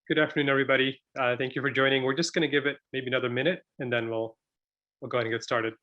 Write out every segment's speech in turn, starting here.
Good afternoon, everybody. Thank you for joining. We're just going to give it maybe another minute, and then we'll go ahead and get started.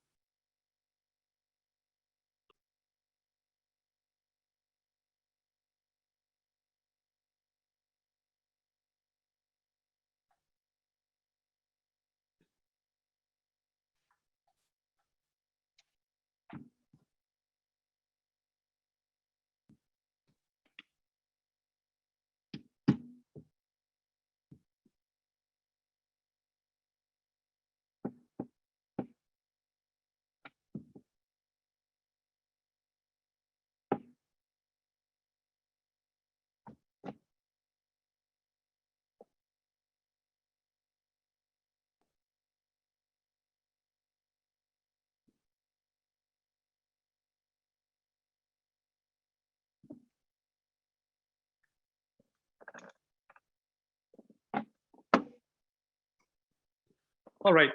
All right.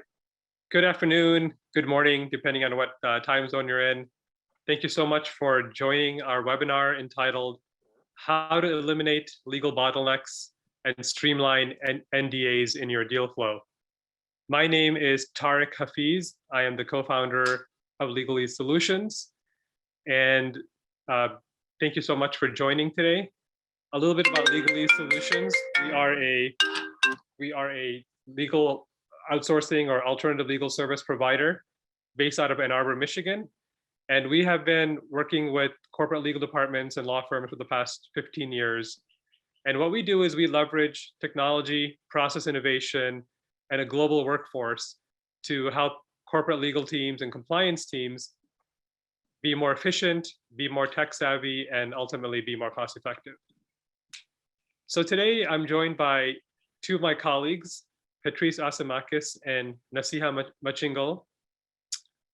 Good afternoon, good morning, depending on what time zone you're in. Thank you so much for joining our webinar entitled How to Eliminate Legal Bottlenecks and Streamline NDAs in Your Deal Flow. My name is Tariq Hafeez. I am the co-founder of LegalEase Solutions. And thank you so much for joining today. A little bit about LegalEase Solutions. We are a legal outsourcing or alternative legal service provider based out of Ann Arbor, Michigan. And we have been working with corporate legal departments and law firms for the past 15 years. And what we do is we leverage technology, process innovation, and a global workforce to help corporate legal teams and compliance teams be more efficient, be more tech savvy, and ultimately be more cost effective. So today I'm joined by two of my colleagues, Patrice Asimakis and Naseeha Machingal.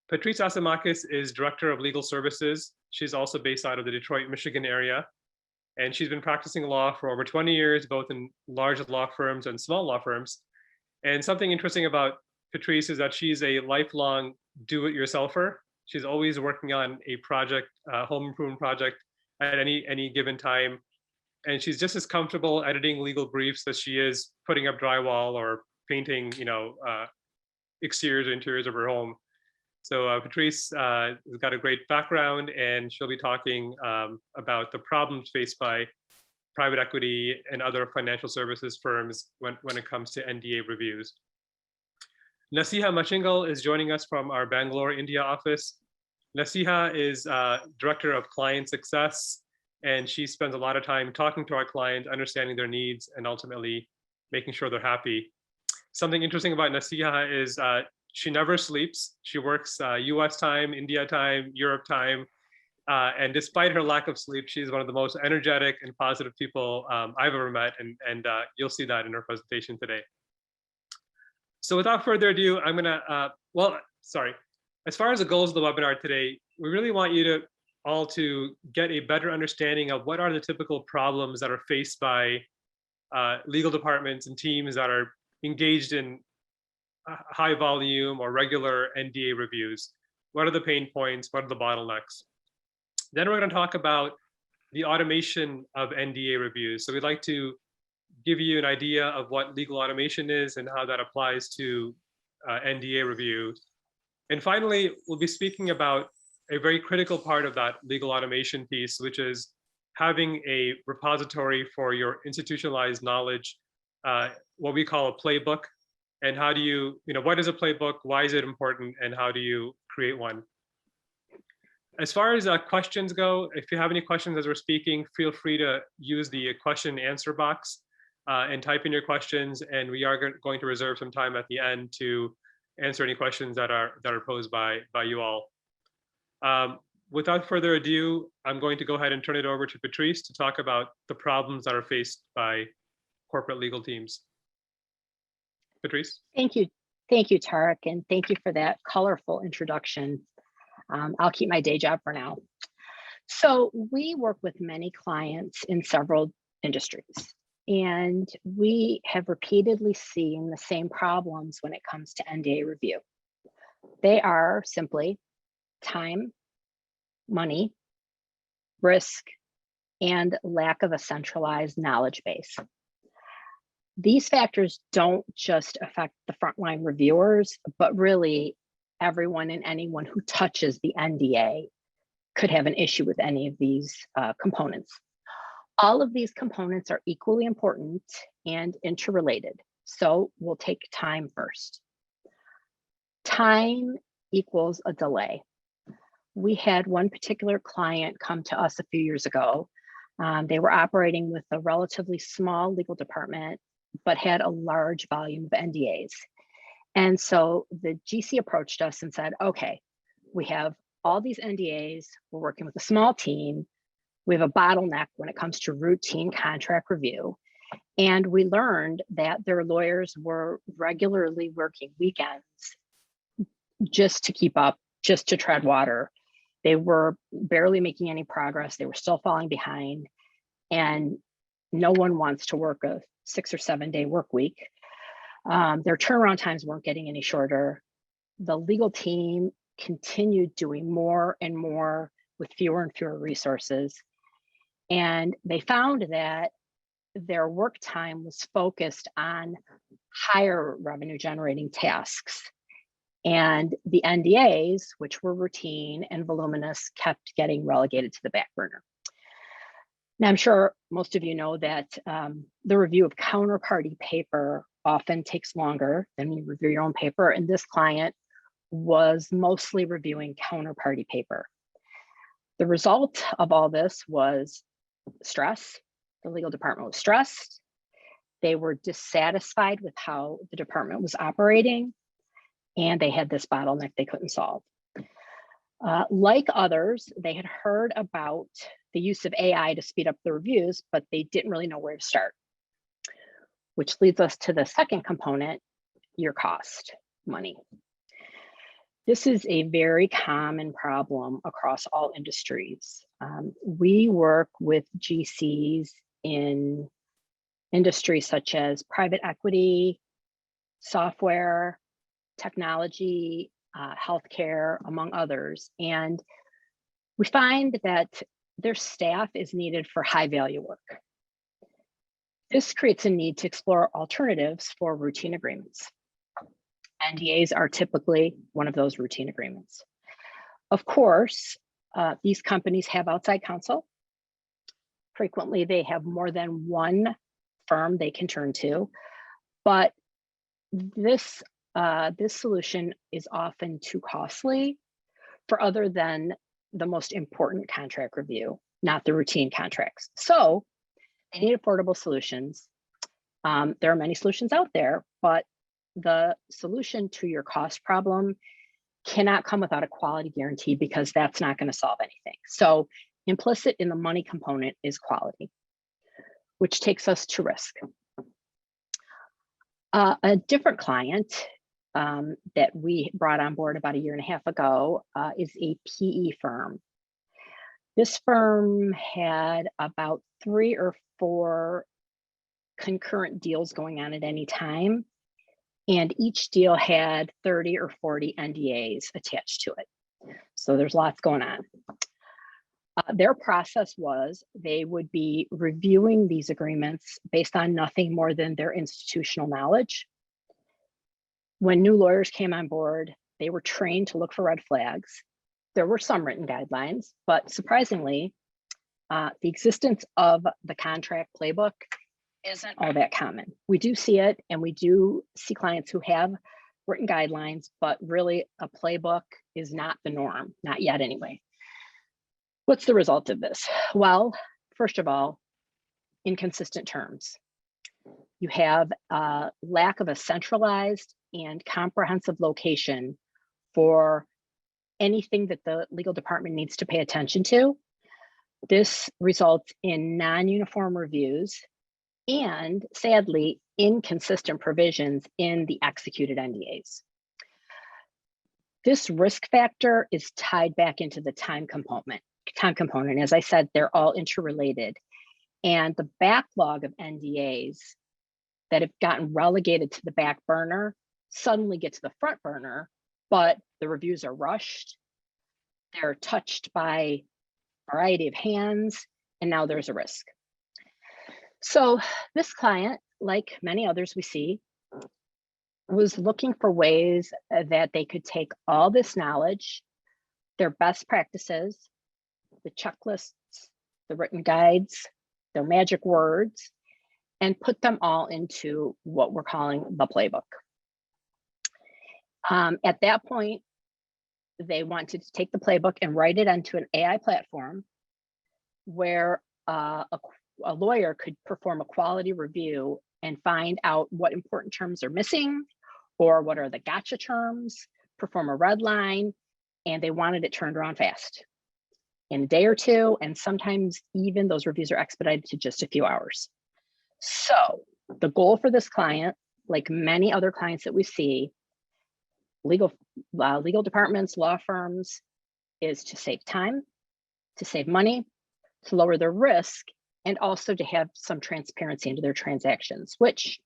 Patrice Asimakis is Director of Legal Services. She's also based out of the Detroit, Michigan area. And she's been practicing law for over 20 years, both in large law firms and small law firms. And something interesting about Patrice is that she's a lifelong do-it-yourselfer. She's always working on a project, a home improvement project at any given time. And she's just as comfortable editing legal briefs as she is putting up drywall or painting, exteriors or interiors of her home. So Patrice has got a great background, and she'll be talking about the problems faced by private equity and other financial services firms when it comes to NDA reviews. Naseeha Machingal is joining us from our Bangalore, India office. Naseeha is Director of Client Success, and she spends a lot of time talking to our clients, understanding their needs, and ultimately making sure they're happy. Something interesting about Naseeha is she never sleeps. She works US time, India time, Europe time. And despite her lack of sleep, she's one of the most energetic and positive people I've ever met. And you'll see that in her presentation today. So without further ado, I'm gonna, as far as the goals of the webinar today, we really want you all to get a better understanding of what are the typical problems that are faced by legal departments and teams that are engaged in high volume or regular NDA reviews. What are the pain points? What are the bottlenecks? Then we're going to talk about the automation of NDA reviews. So we'd like to give you an idea of what legal automation is and how that applies to NDA review. And finally, we'll be speaking about a very critical part of that legal automation piece, which is having a repository for your institutionalized knowledge, what we call a playbook. And how do you, what is a playbook? Why is it important? And how do you create one? As far as questions go, if you have any questions as we're speaking, feel free to use the question and answer box and type in your questions. And we are going to reserve some time at the end to answer any questions that are posed by you all. Without further ado, I'm going to go ahead and turn it over to Patrice to talk about the problems that are faced by corporate legal teams. Patrice. Thank you, Tariq, and thank you for that colorful introduction. I'll keep my day job for now. So we work with many clients in several industries, and we have repeatedly seen the same problems when it comes to NDA review. They are simply time, money, risk, and lack of a centralized knowledge base. These factors don't just affect the frontline reviewers, but really everyone and anyone who touches the NDA could have an issue with any of these components. All of these components are equally important and interrelated. So we'll take time first. Time equals a delay. We had one particular client come to us a few years ago. They were operating with a relatively small legal department, but had a large volume of NDAs. And so the GC approached us and said, okay, we have all these NDAs, we're working with a small team, we have a bottleneck when it comes to routine contract review. And we learned that their lawyers were regularly working weekends just to keep up, just to tread water. They were barely making any progress. They were still falling behind. And no one wants to work a 6 or 7 day work week. Their turnaround times weren't getting any shorter. The legal team continued doing more and more with fewer and fewer resources. And they found that their work time was focused on higher revenue generating tasks. And the NDAs, which were routine and voluminous, kept getting relegated to the back burner. Now, I'm sure most of you know that the review of counterparty paper often takes longer than you review your own paper. And this client was mostly reviewing counterparty paper. The result of all this was stress. The legal department was stressed. They were dissatisfied with how the department was operating, and they had this bottleneck they couldn't solve. Like others, they had heard about the use of AI to speed up the reviews, but they didn't really know where to start. Which leads us to the second component, your cost, money. This is a very common problem across all industries. We work with GCs in industries such as private equity, software, technology, healthcare, among others. And we find that their staff is needed for high value work. This creates a need to explore alternatives for routine agreements. NDAs are typically one of those routine agreements. Of course, these companies have outside counsel. Frequently, they have more than one firm they can turn to, but this solution is often too costly for other than the most important contract review, not the routine contracts. So they need affordable solutions. There are many solutions out there, but the solution to your cost problem cannot come without a quality guarantee because that's not going to solve anything. So implicit in the money component is quality, which takes us to risk. A different client that we brought on board about 1.5 years ago is a PE firm. This firm had about 3 or 4 concurrent deals going on at any time, and each deal had 30 or 40 NDAs attached to it. So there's lots going on. Their process was they would be reviewing these agreements based on nothing more than their institutional knowledge. When new lawyers came on board, they were trained to look for red flags. There were some written guidelines, but surprisingly, the existence of the contract playbook isn't all that common. We do see it, and we do see clients who have written guidelines, but really a playbook is not the norm, not yet anyway. What's the result of this? Well, first of all, inconsistent terms. You have a lack of a centralized and comprehensive location for anything that the legal department needs to pay attention to. This results in non-uniform reviews and, sadly, inconsistent provisions in the executed NDAs. This risk factor is tied back into the time component. As I said, they're all interrelated. And the backlog of NDAs that have gotten relegated to the back burner suddenly get to the front burner, but the reviews are rushed. They're touched by a variety of hands, and now there's a risk. So this client like many others we see, was looking for ways that they could take all this knowledge, their best practices, the checklists, the written guides, their magic words, and put them all into what we're calling the playbook. At that point, they wanted to take the playbook and write it onto an AI platform where a lawyer could perform a quality review and find out what important terms are missing or what are the gotcha terms, perform a red line, and they wanted it turned around fast in a day or two, and sometimes even those reviews are expedited to just a few hours. So the goal for this client, like many other clients that we see, legal departments, law firms, is to save time, to save money, to lower their risk, and also to have some transparency into their transactions, which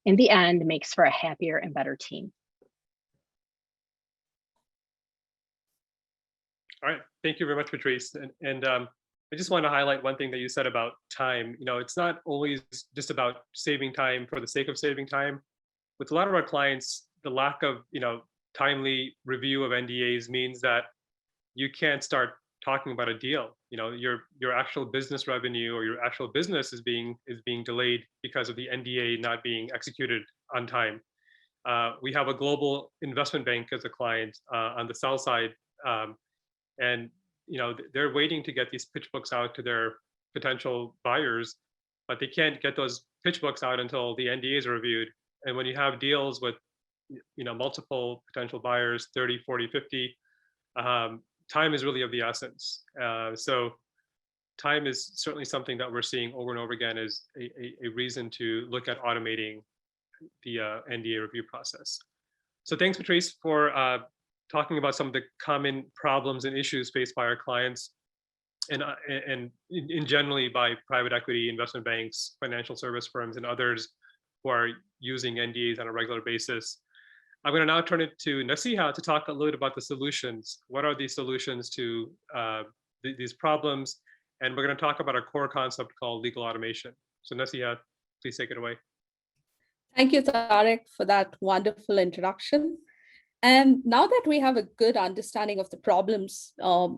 in the end makes for a happier and better team. All right, thank you very much, Patrice. And I just want to highlight one thing that you said about time. You know, it's not always just about saving time for the sake of saving time. With a lot of our clients, the lack of, timely review of NDAs means that you can't start talking about a deal. You know, your actual business revenue or your actual business is being delayed because of the NDA not being executed on time. We have a global investment bank as a client on the sell side, and they're waiting to get these pitch books out to their potential buyers, but they can't get those pitch books out until the NDAs are reviewed. And when you have deals with multiple potential buyers, 30, 40, 50, time is really of the essence. So time is certainly something that we're seeing over and over again as a reason to look at automating the NDA review process. So thanks, Patrice, for talking about some of the common problems and issues faced by our clients and in generally by private equity, investment banks, financial service firms, and others who are using NDAs on a regular basis. I'm going to now turn it to Naseeha to talk a little bit about the solutions. What are the solutions to these problems? And we're going to talk about a core concept called legal automation. So Naseeha, please take it away. Thank you, Tariq, for that wonderful introduction. And now that we have a good understanding of the problems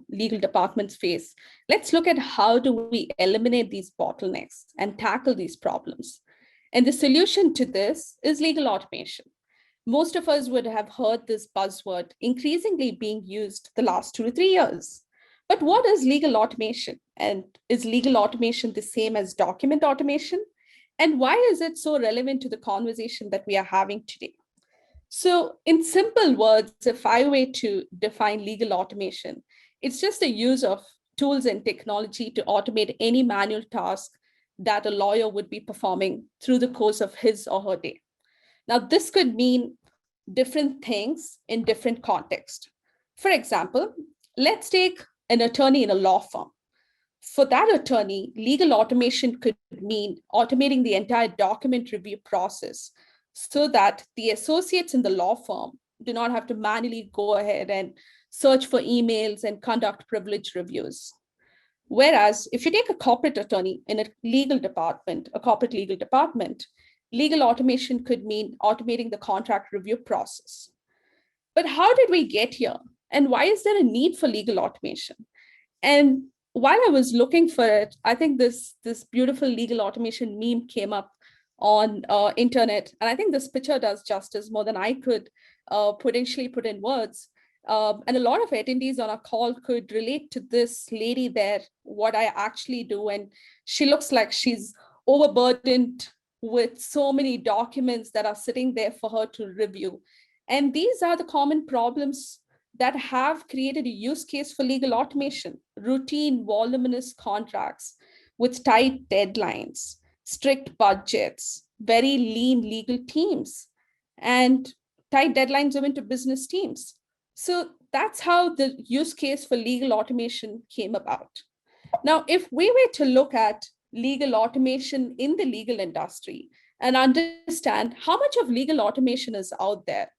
legal departments face, let's look at how do we eliminate these bottlenecks and tackle these problems. And the solution to this is legal automation. Most of us would have heard this buzzword increasingly being used the last 2 to 3 years. But what is legal automation? And is legal automation the same as document automation? And why is it so relevant to the conversation that we are having today? So in simple words, if I were to define legal automation, it's just the use of tools and technology to automate any manual task that a lawyer would be performing through the course of his or her day. Now, this could mean different things in different contexts. For example, let's take an attorney in a law firm. For that attorney, legal automation could mean automating the entire document review process so that the associates in the law firm do not have to manually go ahead and search for emails and conduct privilege reviews. Whereas if you take a corporate attorney in a legal department, a corporate legal department, legal automation could mean automating the contract review process. But how did we get here? And why is there a need for legal automation? And while I was looking for it, I think this beautiful legal automation meme came up on internet. And I think this picture does justice more than I could potentially put in words. And a lot of attendees on our call could relate to this lady there, what I actually do. And she looks like she's overburdened with so many documents that are sitting there for her to review. And these are the common problems that have created a use case for legal automation: routine, voluminous contracts with tight deadlines, strict budgets, very lean legal teams, and tight deadlines even to business teams. So that's how the use case for legal automation came about. Now, if we were to look at legal automation in the legal industry and understand how much of legal automation is out there,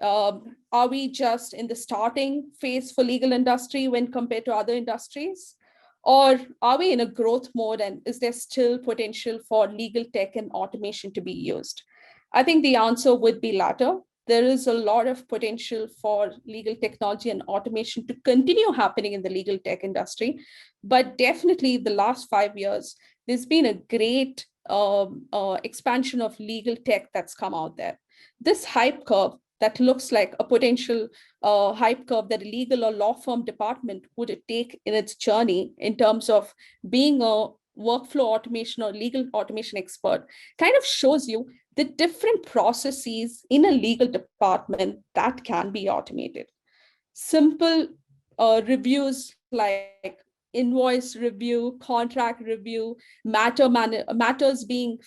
are we just in the starting phase for legal industry when compared to other industries? Or are we in a growth mode, and is there still potential for legal tech and automation to be used? I think the answer would be latter. There is a lot of potential for legal technology and automation to continue happening in the legal tech industry. But definitely the last 5 years, there's been a great expansion of legal tech that's come out there. This hype curve that looks like a potential hype curve that a legal or law firm department would take in its journey in terms of being a workflow automation or legal automation expert kind of shows you the different processes in a legal department that can be automated. Simple reviews like invoice review, contract review, matters being,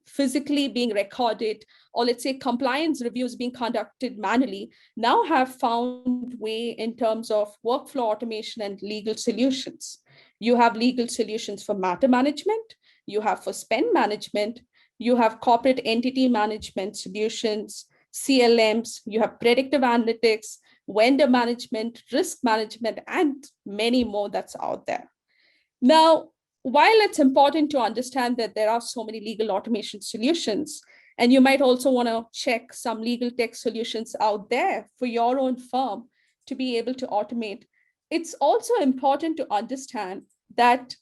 physically being recorded, or let's say compliance reviews being conducted manually, now have found way in terms of workflow automation and legal solutions. You have legal solutions for matter management, you have for spend management, you have corporate entity management solutions, CLMs, you have predictive analytics, vendor management, risk management, and many more that's out there. Now, while it's important to understand that there are so many legal automation solutions, and you might also want to check some legal tech solutions out there for your own firm to be able to automate, it's also important to understand that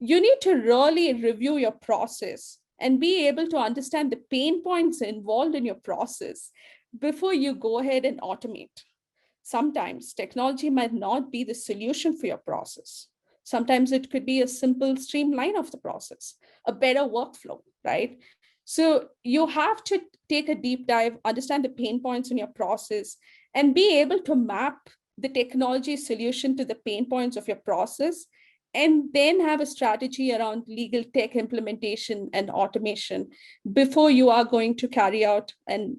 you need to really review your process and be able to understand the pain points involved in your process before you go ahead and automate. Sometimes technology might not be the solution for your process. Sometimes it could be a simple streamline of the process, a better workflow, right? So you have to take a deep dive, understand the pain points in your process, and be able to map the technology solution to the pain points of your process, and then have a strategy around legal tech implementation and automation before you are going to carry out an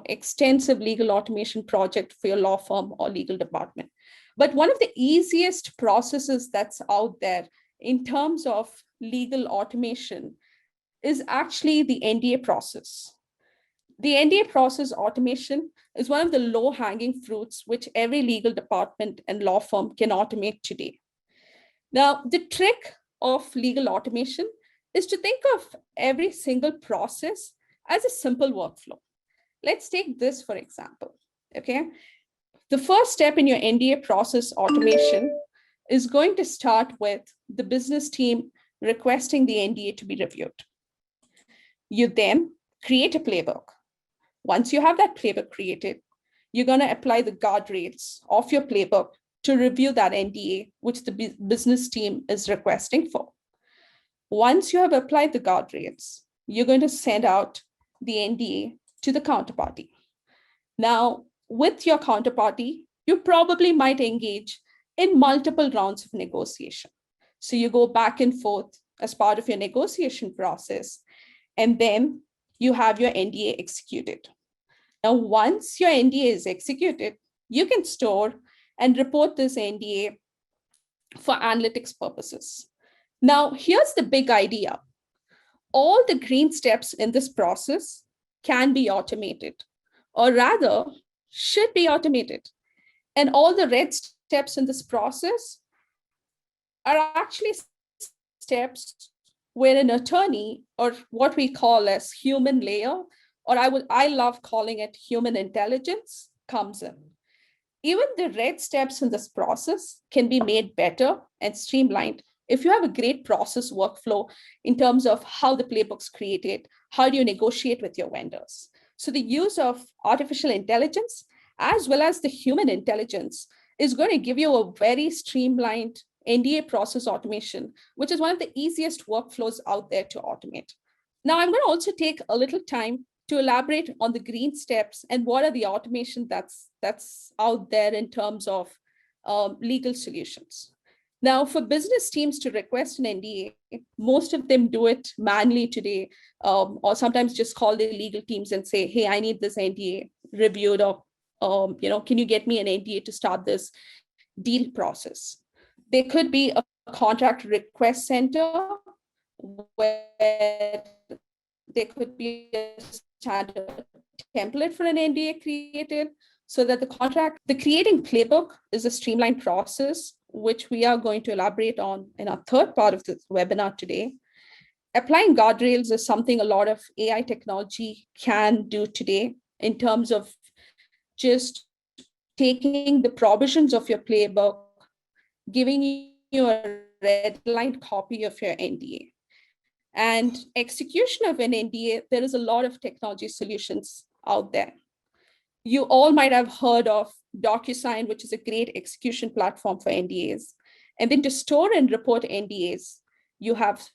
extensive legal automation project for your law firm or legal department. But one of the easiest processes that's out there in terms of legal automation is actually the NDA process. The NDA process automation is one of the low-hanging fruits which every legal department and law firm can automate today. Now, the trick of legal automation is to think of every single process as a simple workflow. Let's take this, for example, okay? The first step in your NDA process automation is going to start with the business team requesting the NDA to be reviewed. You then create a playbook. Once you have that playbook created, you're going to apply the guardrails of your playbook to review that NDA, which the business team is requesting for. Once you have applied the guardrails, you're going to send out the NDA to the counterparty. Now, with your counterparty, you probably might engage in multiple rounds of negotiation. So you go back and forth as part of your negotiation process, and then you have your NDA executed. Now, once your NDA is executed, you can store and report this NDA for analytics purposes. Now, here's the big idea. All the green steps in this process can be automated, or rather, should be automated. And all the red steps in this process are actually steps where an attorney, or what we call as human layer, or I love calling it human intelligence, comes in. Even the red steps in this process can be made better and streamlined if you have a great process workflow in terms of how the playbook's created, how do you negotiate with your vendors. So the use of artificial intelligence as well as the human intelligence is going to give you a very streamlined NDA process automation, which is one of the easiest workflows out there to automate. Now, I'm going to also take a little time to elaborate on the green steps and what are the automation that's out there in terms of legal solutions. Now, for business teams to request an NDA, most of them do it manually today, or sometimes just call their legal teams and say, hey, I need this NDA reviewed, or can you get me an NDA to start this deal process? There could be a contract request center where there could be a standard template for an NDA created so that the creating playbook is a streamlined process which we are going to elaborate on in our third part of this webinar today, applying guardrails is something a lot of AI technology can do today in terms of just taking the provisions of your playbook, giving you a red line copy of your NDA. And execution of an NDA, there is a lot of technology solutions out there. You all might have heard of DocuSign, which is a great execution platform for NDAs. And then to store and report NDAs, you have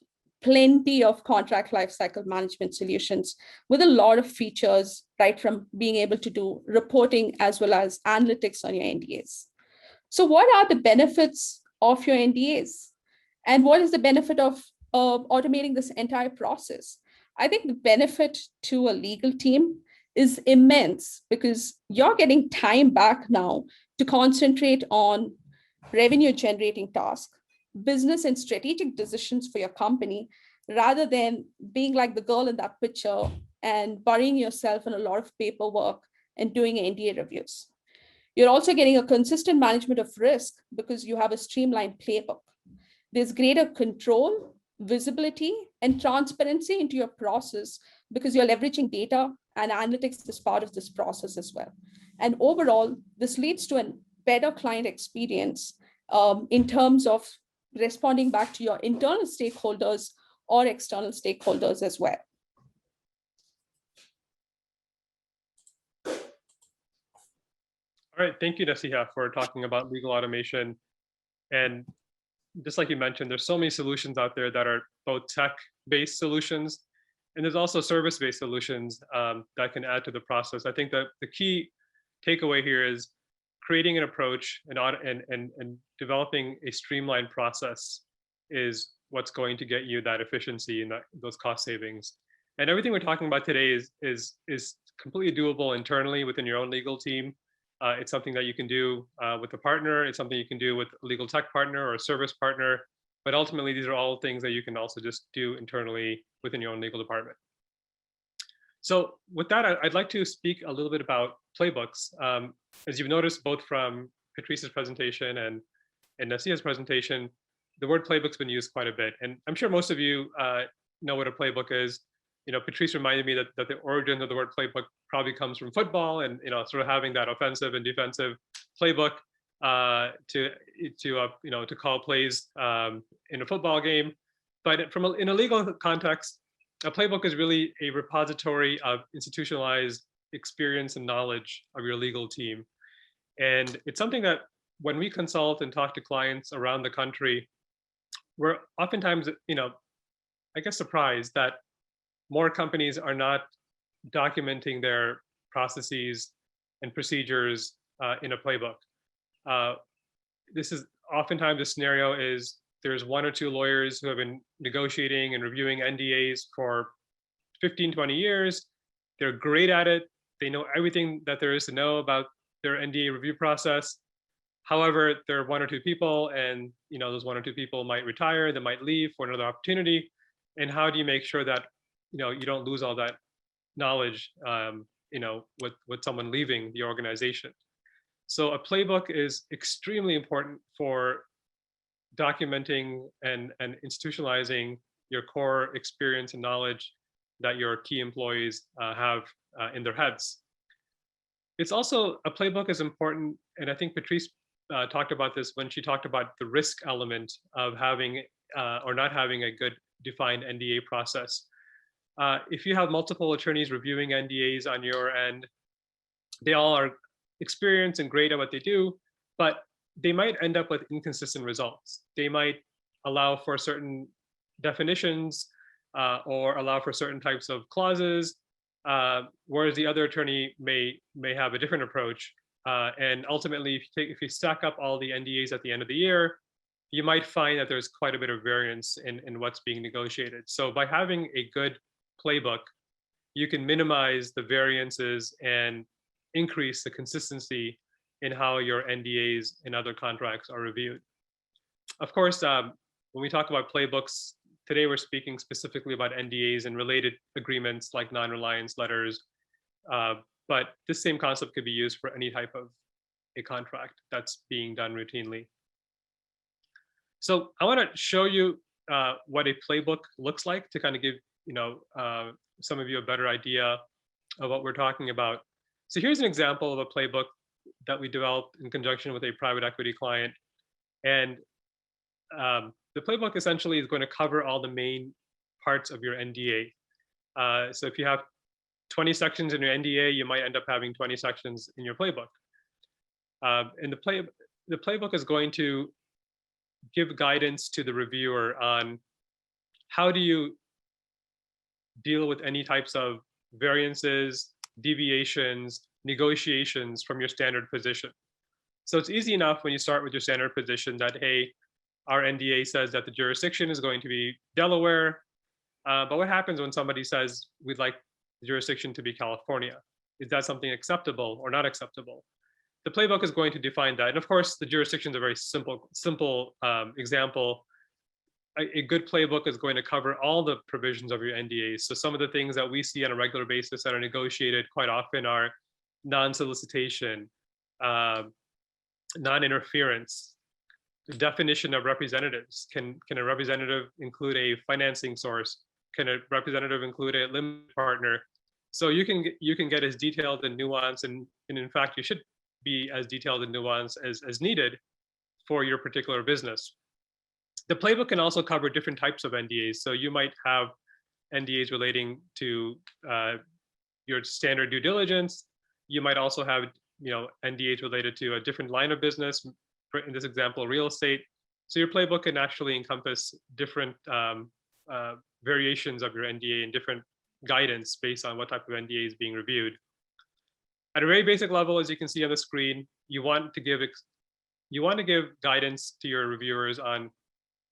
plenty of contract lifecycle management solutions with a lot of features, right from being able to do reporting as well as analytics on your NDAs. So what are the benefits of your NDAs? And what is the benefit of automating this entire process? I think the benefit to a legal team is immense because you're getting time back now to concentrate on revenue generating tasks, business and strategic decisions for your company, rather than being like the girl in that picture and burying yourself in a lot of paperwork and doing NDA reviews. You're also getting a consistent management of risk because you have a streamlined playbook. There's greater control, visibility, and transparency into your process because you're leveraging data and analytics as part of this process as well. And overall, this leads to a better client experience in terms of responding back to your internal stakeholders or external stakeholders as well. All right, thank you, Naseeha, for talking about legal automation. And just like you mentioned, there's so many solutions out there that are both tech-based solutions, and there's also service-based solutions that can add to the process. I think that the key takeaway here is creating an approach and developing a streamlined process is what's going to get you that efficiency and those cost savings. And everything we're talking about today is completely doable internally within your own legal team. It's something that you can do with a partner. It's something you can do with a legal tech partner or a service partner. But ultimately, these are all things that you can also just do internally within your own legal department. So with that, I'd like to speak a little bit about playbooks. As you've noticed, both from Patrice's presentation and Naseeha's presentation, the word playbook's been used quite a bit. And I'm sure most of you know what a playbook is. You know, Patrice reminded me that the origin of the word playbook probably comes from football and, you know, sort of having that offensive and defensive playbook to call plays in a football game. But in a legal context, a playbook is really a repository of institutionalized experience and knowledge of your legal team. And it's something that when we consult and talk to clients around the country, we're oftentimes, you know, I guess surprised that more companies are not documenting their processes and procedures in a playbook. This is oftentimes the scenario is there's one or two lawyers who have been negotiating and reviewing NDAs for 15, 20 years. They're great at it. They know everything that there is to know about their NDA review process. However, there are one or two people, and you know those one or two people might retire, they might leave for another opportunity. And how do you make sure that you don't lose all that knowledge with someone leaving the organization? So a playbook is extremely important for documenting and institutionalizing your core experience and knowledge that your key employees have in their heads. It's also, a playbook is important, and I think Patrice talked about this when she talked about the risk element of having or not having a good defined NDA process. If you have multiple attorneys reviewing NDAs on your end, they all are experienced and great at what they do, but they might end up with inconsistent results. They might allow for certain definitions or allow for certain types of clauses, whereas the other attorney may have a different approach. And ultimately, if you stack up all the NDAs at the end of the year, you might find that there's quite a bit of variance in what's being negotiated. So by having a good playbook, you can minimize the variances and increase the consistency in how your NDAs and other contracts are reviewed. Of course, when we talk about playbooks, today we're speaking specifically about NDAs and related agreements like non-reliance letters, but this same concept could be used for any type of a contract that's being done routinely. So I want to show you what a playbook looks like to kind of give some of you a better idea of what we're talking about. So here's an example of a playbook that we developed in conjunction with a private equity client. And the playbook essentially is going to cover all the main parts of your NDA. So if you have 20 sections in your NDA, you might end up having 20 sections in your playbook. And the playbook is going to give guidance to the reviewer on how do you deal with any types of variances, deviations, negotiations from your standard position. So it's easy enough when you start with your standard position that, hey, our NDA says that the jurisdiction is going to be Delaware, but what happens when somebody says we'd like the jurisdiction to be California? Is that something acceptable or not acceptable? The playbook is going to define that. And of course, the jurisdiction is a very simple example. A good playbook is going to cover all the provisions of your NDAs. So some of the things that we see on a regular basis that are negotiated quite often are non-solicitation, non-interference, the definition of representatives. Can a representative include a financing source? Can a representative include a limited partner? So you can get as detailed and nuanced, and in fact, you should be as detailed and nuanced as needed for your particular business. The playbook can also cover different types of NDAs. So you might have NDAs relating to your standard due diligence. You might also have NDAs related to a different line of business, in this example, real estate. So your playbook can actually encompass different variations of your NDA and different guidance based on what type of NDA is being reviewed. At a very basic level, as you can see on the screen, you want to give guidance to your reviewers on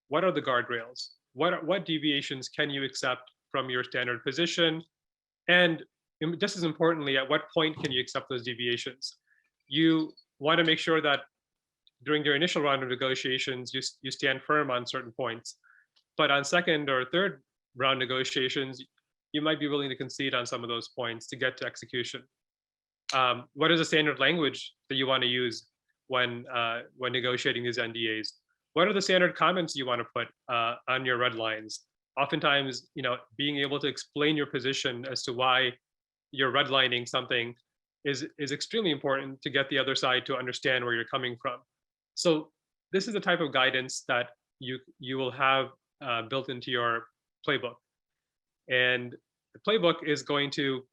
what are the guardrails, what deviations can you accept from your standard position, and just as importantly, at what point can you accept those deviations? You want to make sure that during your initial round of negotiations, you stand firm on certain points, but on second or third round negotiations, you might be willing to concede on some of those points to get to execution. What is the standard language that you want to use when negotiating these NDAs? What are the standard comments you want to put on your red lines? Oftentimes, being able to explain your position as to why you're redlining something is extremely important to get the other side to understand where you're coming from. So this is the type of guidance that you will have built into your playbook. And the playbook is going to,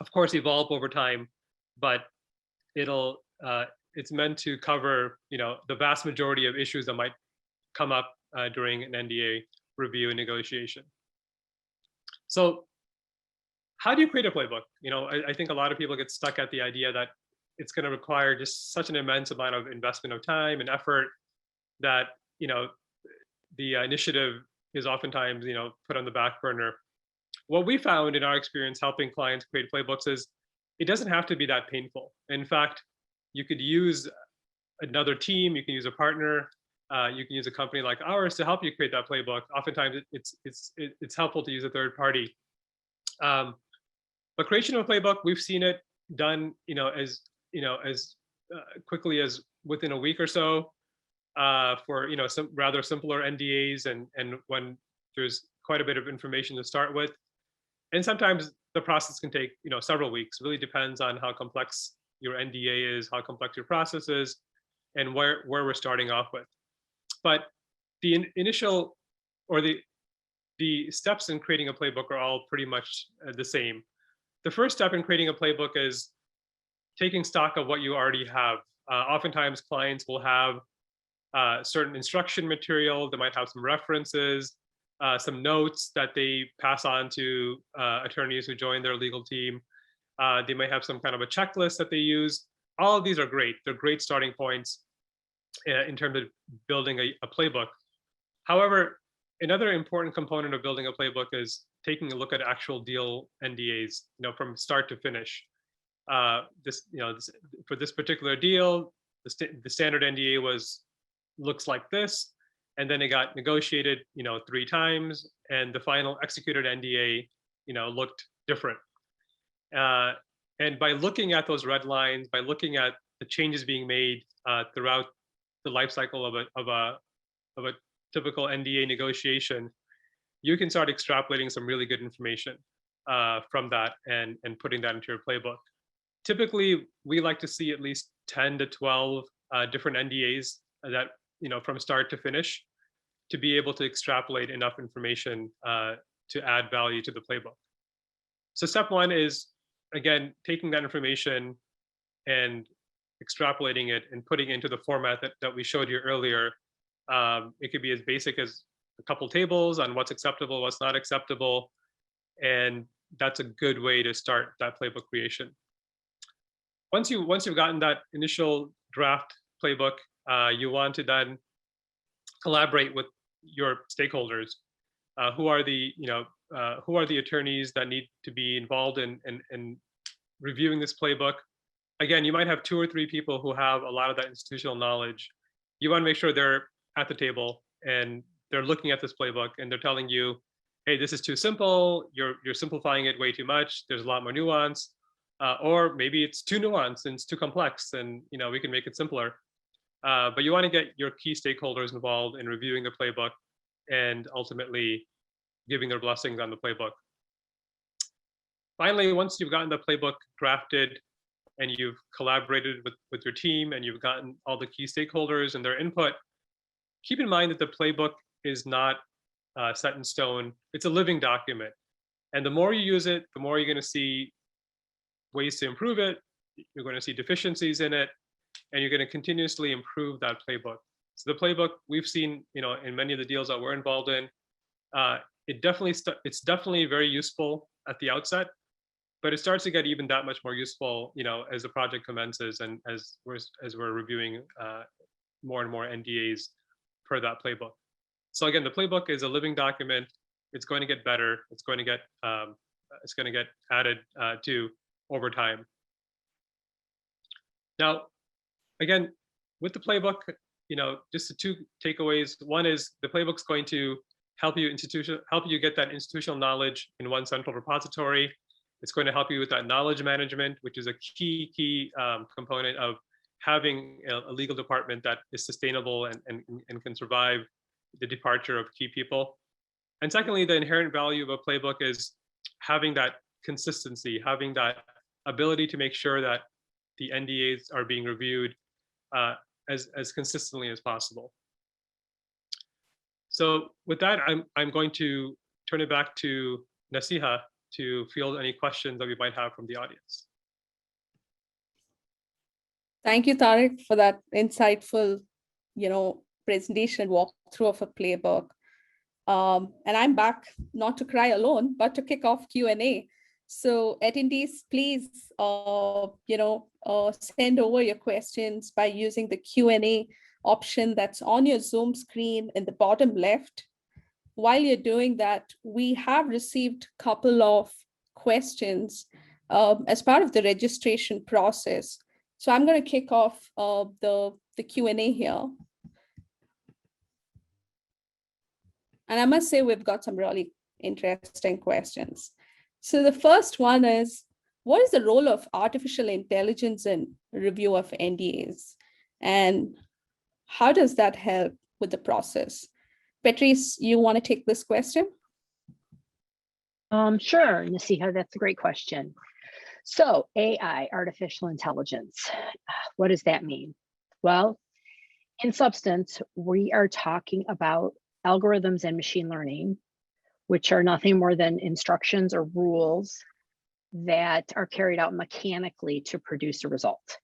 of course, evolve over time, but it's meant to cover the vast majority of issues that might come up during an NDA review and negotiation. So how do you create a playbook? I think a lot of people get stuck at the idea that it's going to require just such an immense amount of investment of time and effort that the initiative is oftentimes put on the back burner. What we found in our experience helping clients create playbooks is it doesn't have to be that painful. In fact, you could use another team, you can use a partner, you can use a company like ours to help you create that playbook. Oftentimes, it's helpful to use a third party. But creation of a playbook, we've seen it done, as quickly as within a week or so for some rather simpler NDAs and when there's quite a bit of information to start with. And sometimes the process can take several weeks. It really depends on how complex your NDA is, how complex your process is, and where we're starting off with. But the initial or the steps in creating a playbook are all pretty much the same. The first step in creating a playbook is taking stock of what you already have. Oftentimes clients will have certain instruction material. They might have some references, some notes that they pass on to attorneys who join their legal team. They might have some kind of a checklist that they use. All of these are great. They're great starting points in terms of building a playbook. However, another important component of building a playbook is taking a look at actual deal NDAs, from start to finish. For this particular deal, the standard NDA looks like this, and then it got negotiated, 3 times, and the final executed NDA, looked different. And by looking at those red lines, by looking at the changes being made throughout the life cycle of of a typical NDA negotiation, you can start extrapolating some really good information from that and putting that into your playbook. Typically, we like to see at least 10 to 12 different NDAs that, from start to finish, to be able to extrapolate enough information to add value to the playbook. So step one is, again, taking that information and extrapolating it and putting it into the format that we showed you earlier. It could be as basic as a couple tables on what's acceptable, what's not acceptable. And that's a good way to start that playbook creation. Once you've gotten that initial draft playbook, you want to then collaborate with your stakeholders. Who are the attorneys that need to be involved in reviewing this playbook? Again, you might have 2 or 3 people who have a lot of that institutional knowledge. You want to make sure they're at the table and they're looking at this playbook and they're telling you, hey, this is too simple. You're simplifying it way too much. There's a lot more nuance. Or maybe it's too nuanced and it's too complex, and we can make it simpler. But you want to get your key stakeholders involved in reviewing the playbook and ultimately giving their blessings on the playbook. Finally, once you've gotten the playbook drafted and you've collaborated with your team and you've gotten all the key stakeholders and their input, keep in mind that the playbook is not set in stone. It's a living document. And the more you use it, the more you're going to see ways to improve it. You're going to see deficiencies in it, and you're going to continuously improve that playbook. So the playbook we've seen, in many of the deals that we're involved in, it's definitely very useful at the outset, but it starts to get even that much more useful, as the project commences and as we're reviewing more and more NDAs per that playbook. So again, the playbook is a living document. It's going to get better. It's going to get added to over time. Now, again, with the playbook, just the 2 takeaways. One is the playbook's going to help you get that institutional knowledge in one central repository. It's going to help you with that knowledge management, which is a key component of having a legal department that is sustainable and can survive the departure of key people. And secondly, the inherent value of a playbook is having that consistency, having that ability to make sure that the NDAs are being reviewed as consistently as possible. So with that, I'm going to turn it back to Naseeha to field any questions that we might have from the audience. Thank you, Tariq, for that insightful, presentation walkthrough of a playbook. And I'm back not to cry alone, but to kick off Q&A. So attendees, please, send over your questions by using the Q&A option that's on your Zoom screen in the bottom left. While you're doing that, we have received a couple of questions as part of the registration process. So I'm going to kick off the Q&A here. And I must say, we've got some really interesting questions. So the first one is, what is the role of artificial intelligence in review of NDAs? And how does that help with the process? Patrice, you want to take this question? Sure, Naseeha, that's a great question. So AI, artificial intelligence, what does that mean? Well, in substance, we are talking about algorithms and machine learning, which are nothing more than instructions or rules that are carried out mechanically to produce a result.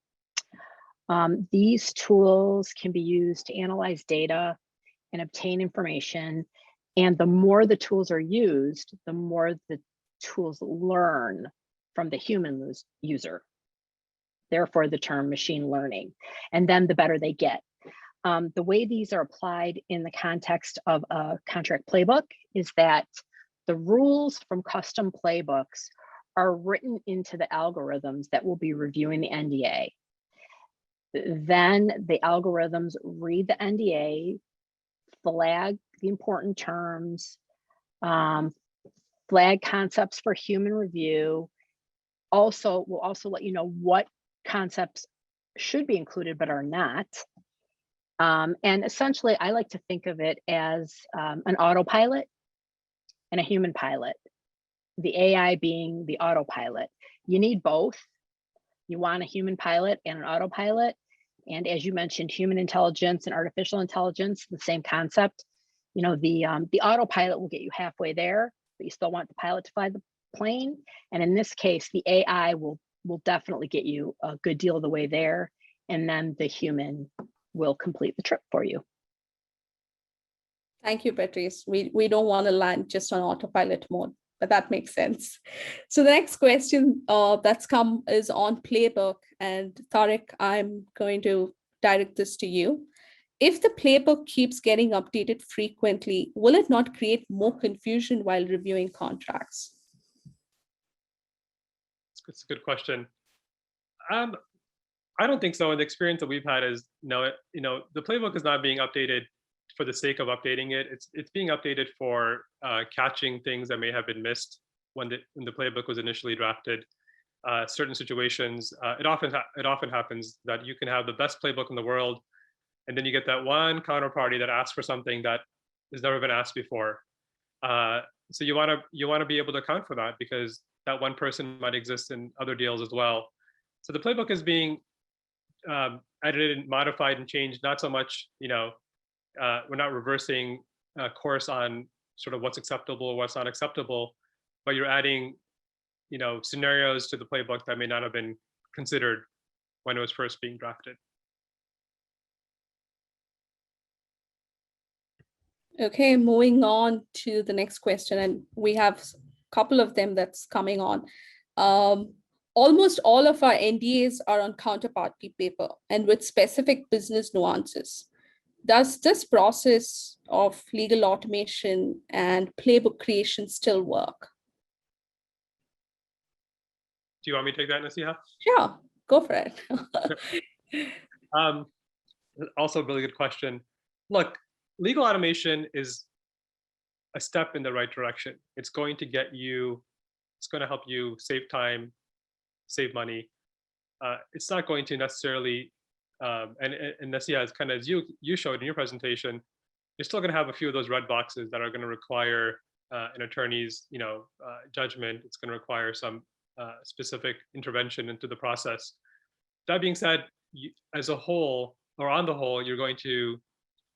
These tools can be used to analyze data and obtain information. And the more the tools are used, the more the tools learn from the human user. Therefore, the term machine learning. And then the better they get. The way these are applied in the context of a contract playbook is that the rules from custom playbooks are written into the algorithms that will be reviewing the NDA. Then the algorithms read the NDA, flag the important terms, flag concepts for human review. Also, we'll also let you know what concepts should be included but are not. And essentially, I like to think of it as an autopilot and a human pilot, the AI being the autopilot. You need both. You want a human pilot and an autopilot. And as you mentioned, human intelligence and artificial intelligence, the same concept. You know, the autopilot will get you halfway there, but you still want the pilot to fly the plane. And in this case, the AI will definitely get you a good deal of the way there. And then the human will complete the trip for you. Thank you, Patrice. We don't want to land just on autopilot mode, but that makes sense. So the next question that's come is on Playbook. And Tariq, I'm going to direct this to you. If the Playbook keeps getting updated frequently, will it not create more confusion while reviewing contracts? It's a good question. I don't think so. And the experience that we've had is, the playbook is not being updated for the sake of updating it. It's being updated for catching things that may have been missed when the playbook was initially drafted. Certain situations, it often happens that you can have the best playbook in the world, and then you get that one counterparty that asks for something that has never been asked before. So you want to be able to account for that, because that one person might exist in other deals as well. So the playbook is being edited, modified, and changed. Not so much, we're not reversing course on sort of what's acceptable or what's not acceptable, but you're adding, scenarios to the playbook that may not have been considered when it was first being drafted. Okay, moving on to the next question, and we have a couple of them that's coming on. Almost all of our NDAs are on counterparty paper and with specific business nuances. Does this process of legal automation and playbook creation still work? Do you want me to take that, Naseeha? Sure, go for it. Also a really good question. Look, legal automation is a step in the right direction. It's going to help you save time, save money. It's not going to necessarily, and Naseeha, as you showed in your presentation, you're still going to have a few of those red boxes that are going to require an attorney's, judgment. It's going to require some specific intervention into the process. That being said, as a whole, or on the whole, you're going to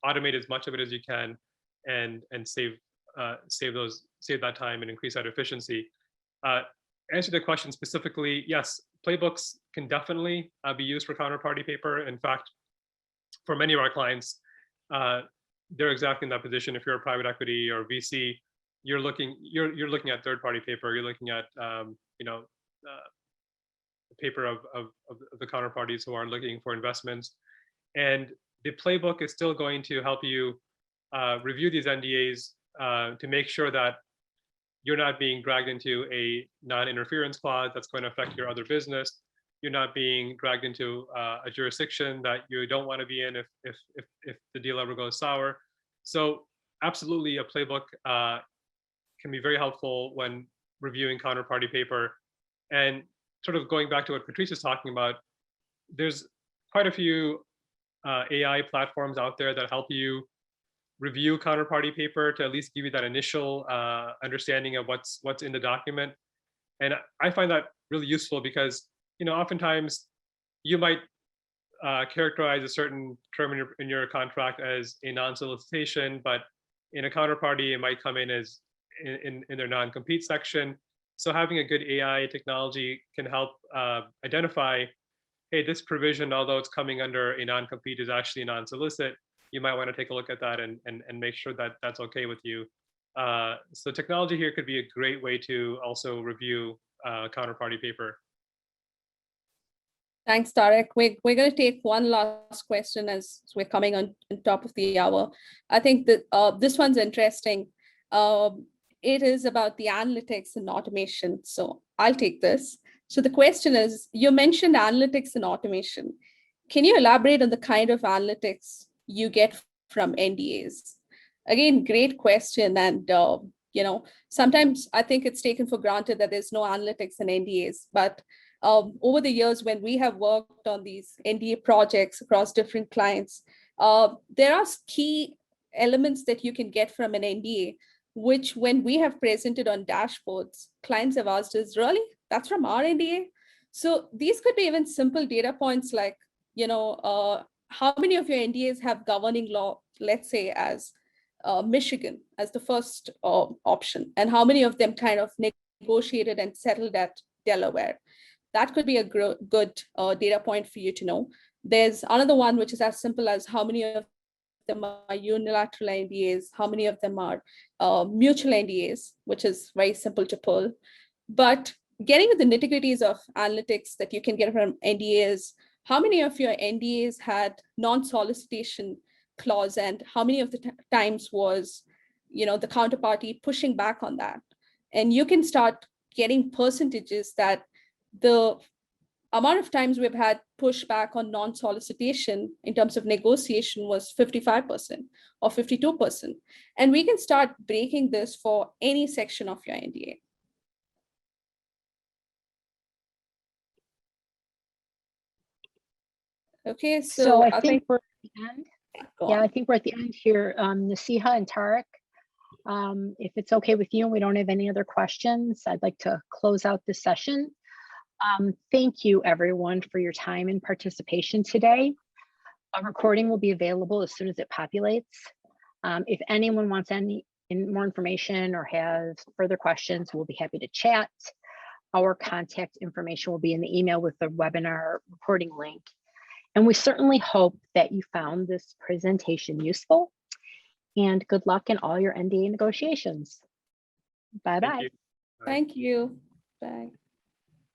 automate as much of it as you can, and save that time and increase that efficiency. Answer the question specifically, yes, playbooks can definitely be used for counterparty paper. In fact, for many of our clients, they're exactly in that position. If you're a private equity or VC, you're looking at third-party paper. You're looking at the paper of the counterparties who are looking for investments, and the playbook is still going to help you review these NDAs to make sure that you're not being dragged into a non-interference clause that's going to affect your other business. You're not being dragged into a jurisdiction that you don't want to be in if the deal ever goes sour. So absolutely, a playbook can be very helpful when reviewing counterparty paper. And sort of going back to what Patrice is talking about, there's quite a few AI platforms out there that help you review counterparty paper to at least give you that initial understanding of what's in the document. And I find that really useful because, oftentimes you might characterize a certain term in your contract as a non-solicitation, but in a counterparty, it might come in as in their non-compete section. So having a good AI technology can help identify, hey, this provision, although it's coming under a non-compete, is actually a non-solicit. You might want to take a look at that and make sure that that's okay with you. So technology here could be a great way to also review counterparty paper. Thanks, Tariq. We're going to take one last question as we're coming on top of the hour. I think that this one's interesting. It is about the analytics and automation. So I'll take this. So the question is, you mentioned analytics and automation. Can you elaborate on the kind of analytics you get from NDAs? Again, great question. And, sometimes I think it's taken for granted that there's no analytics in NDAs, but over the years, when we have worked on these NDA projects across different clients, There are key elements that you can get from an NDA, which when we have presented on dashboards, clients have asked us, really? That's from our NDA? So these could be even simple data points like, how many of your NDAs have governing law, let's say as Michigan as the first option, and how many of them kind of negotiated and settled at Delaware? That could be a good data point for you to know. There's another one, which is as simple as how many of them are unilateral NDAs, how many of them are mutual NDAs, which is very simple to pull. But getting into the nitty-gritties of analytics that you can get from NDAs, how many of your NDAs had non-solicitation clause, and how many of the times was the counterparty pushing back on that? And you can start getting percentages that the amount of times we've had pushback on non-solicitation in terms of negotiation was 55% or 52%. And we can start breaking this for any section of your NDA. Okay, So I think we're at the end. Yeah, I think we're at the end here. Naseeha and Tariq, if it's okay with you and we don't have any other questions, I'd like to close out this session. Thank you everyone for your time and participation today. A recording will be available as soon as it populates. If anyone wants any more information or has further questions, we'll be happy to chat. Our contact information will be in the email with the webinar recording link. And we certainly hope that you found this presentation useful, and good luck in all your NDA negotiations. Bye-bye. Thank you. Thank you. Bye.